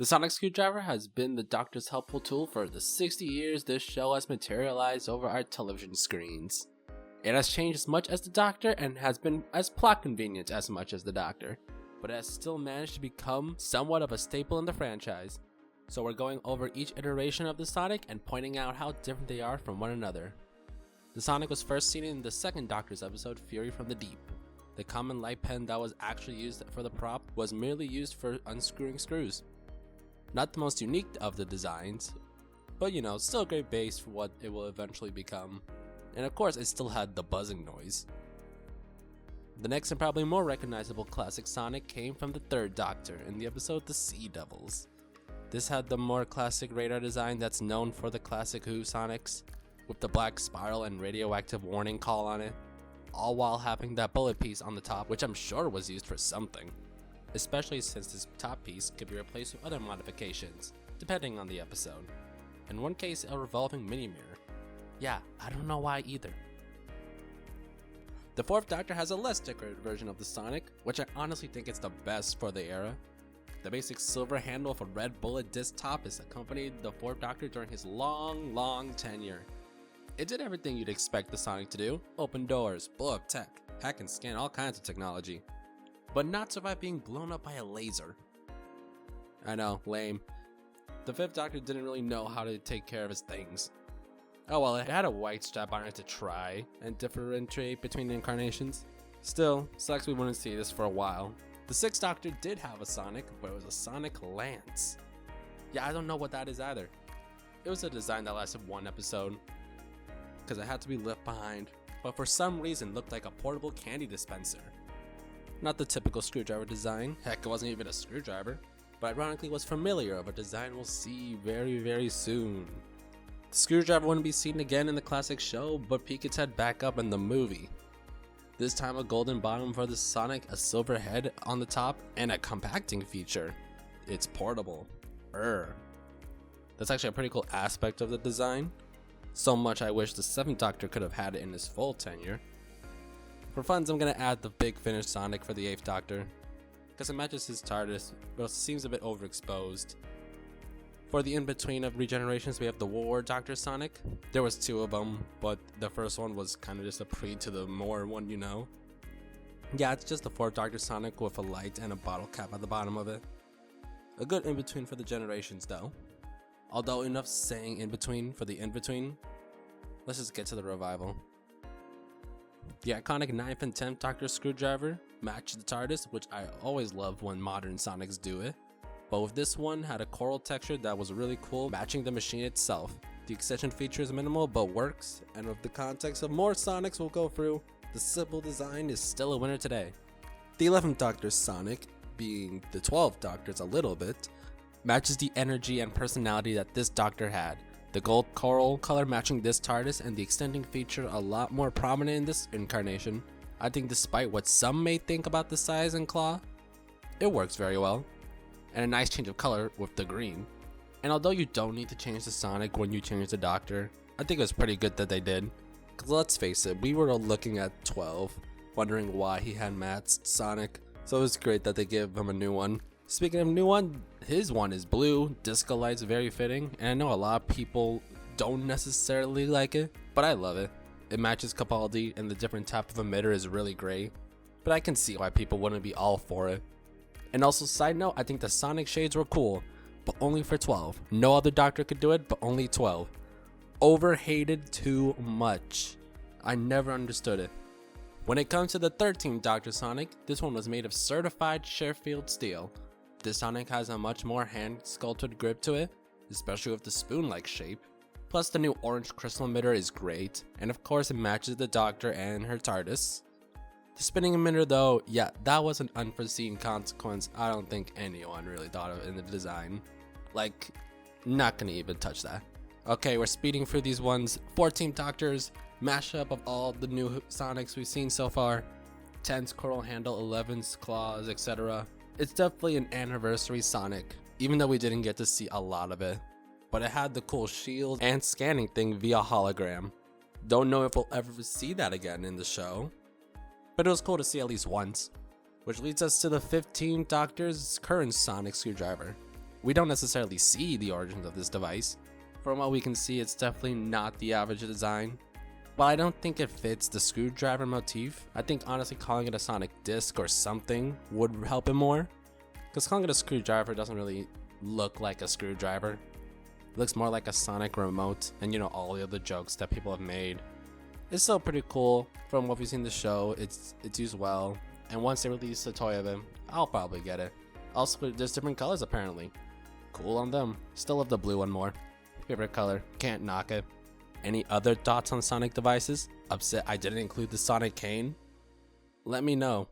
The sonic screwdriver has been the Doctor's helpful tool for the 60 years this show has materialized over our television screens. It has changed as much as the Doctor and has been as plot convenient as much as the Doctor, but it has still managed to become somewhat of a staple in the franchise. So we're going over each iteration of the Sonic and pointing out how different they are from one another. The Sonic was first seen in the second Doctor's episode, Fury from the Deep. The common light pen that was actually used for the prop was merely used for unscrewing screws. Not the most unique of the designs, but still a great base for what it will eventually become. And of course, it still had the buzzing noise. The next and probably more recognizable classic Sonic came from the third Doctor in the episode The Sea Devils. This had the more classic radar design that's known for the classic Who Sonics, with the black spiral and radioactive warning call on it, all while having that bullet piece on the top, which I'm sure was used for something, especially since this top piece could be replaced with other modifications, depending on the episode. In one case, a revolving mini mirror. Yeah, I don't know why either. The fourth Doctor has a less decorated version of the Sonic, which I honestly think is the best for the era. The basic silver handle of a red bullet disc top has accompanied the fourth Doctor during his long tenure. It did everything you'd expect the Sonic to do: open doors, blow up tech, hack and scan all kinds of technology, but not survive being blown up by a laser. I know, lame. The fifth Doctor didn't really know how to take care of his things. Oh well, it had a white strap on it to try and differentiate between the incarnations. Still, sucks we wouldn't see this for a while. The sixth Doctor did have a Sonic, but it was a Sonic Lance. Yeah, I don't know what that is either. It was a design that lasted one episode, because it had to be left behind, but for some reason looked like a portable candy dispenser. Not the typical screwdriver design, heck it wasn't even a screwdriver, but ironically was familiar of a design we'll see very soon. The screwdriver wouldn't be seen again in the classic show, but peeked its head back up in the movie. This time a golden bottom for the Sonic, a silver head on the top, and a compacting feature. It's portable. That's actually a pretty cool aspect of the design. So much I wish the 7th Doctor could have had it in his full tenure. For funs, I'm gonna add the big finished Sonic for the 8th Doctor, because it matches his TARDIS, but it seems a bit overexposed. For the in-between of regenerations, we have the War Doctor Sonic. There was 2 of them, but the first one was kind of just a pre to the more one, Yeah, it's just the 4th Doctor Sonic with a light and a bottle cap at the bottom of it. A good in-between for the generations though. Although enough saying in-between for the in-between, let's just get to the revival. The iconic 9th and 10th Doctor screwdriver matched the TARDIS, which I always love when modern Sonics do it. But with this one, had a coral texture that was really cool, matching the machine itself. The extension feature is minimal but works, and with the context of more Sonics we'll go through, the simple design is still a winner today. The 11th Doctor's Sonic, being the 12th Doctor's a little bit, matches the energy and personality that this Doctor had. The gold coral color matching this TARDIS and the extending feature a lot more prominent in this incarnation. I think despite what some may think about the size and claw, it works very well. And a nice change of color with the green. And although you don't need to change the Sonic when you change the Doctor, I think it was pretty good that they did. Cause let's face it, we were looking at 12, wondering why he had matched Sonic, so it was great that they gave him a new one. Speaking of new one, his one is blue, disco lights, very fitting, and I know a lot of people don't necessarily like it, but I love it. It matches Capaldi and the different type of emitter is really great, but I can see why people wouldn't be all for it. And also, side note, I think the Sonic shades were cool, but only for 12. No other Doctor could do it, but only 12. Overhated too much. I never understood it. When it comes to the 13th Doctor Sonic, this one was made of certified Sheffield steel. This Sonic has a much more hand-sculpted grip to it, especially with the spoon-like shape. Plus the new orange crystal emitter is great, and of course it matches the Doctor and her TARDIS. The spinning emitter though, yeah, that was an unforeseen consequence I don't think anyone really thought of in the design. Like, not gonna even touch that. Okay, we're speeding through these ones. 14 Doctors, mashup of all the new Sonics we've seen so far. 10's coral handle, 11's claws, etc. It's definitely an anniversary Sonic, even though we didn't get to see a lot of it. But it had the cool shield and scanning thing via hologram. Don't know if we'll ever see that again in the show, but it was cool to see at least once. Which leads us to the 15th Doctor's current Sonic screwdriver. we don't necessarily see the origins of this device. From what we can see, it's definitely not the average design. While I don't think it fits the screwdriver motif, I think honestly calling it a sonic disc or something would help it more. Because calling it a screwdriver doesn't really look like a screwdriver. It looks more like a sonic remote, and all the other jokes that people have made. It's still pretty cool. From what we've seen in the show, it's used well. And once they release a toy of it, I'll probably get it. Also, there's different colors apparently. Cool on them. Still love the blue one more. Favorite color, can't knock it. Any other thoughts on Sonic devices? Upset I didn't include the Sonic cane? Let me know.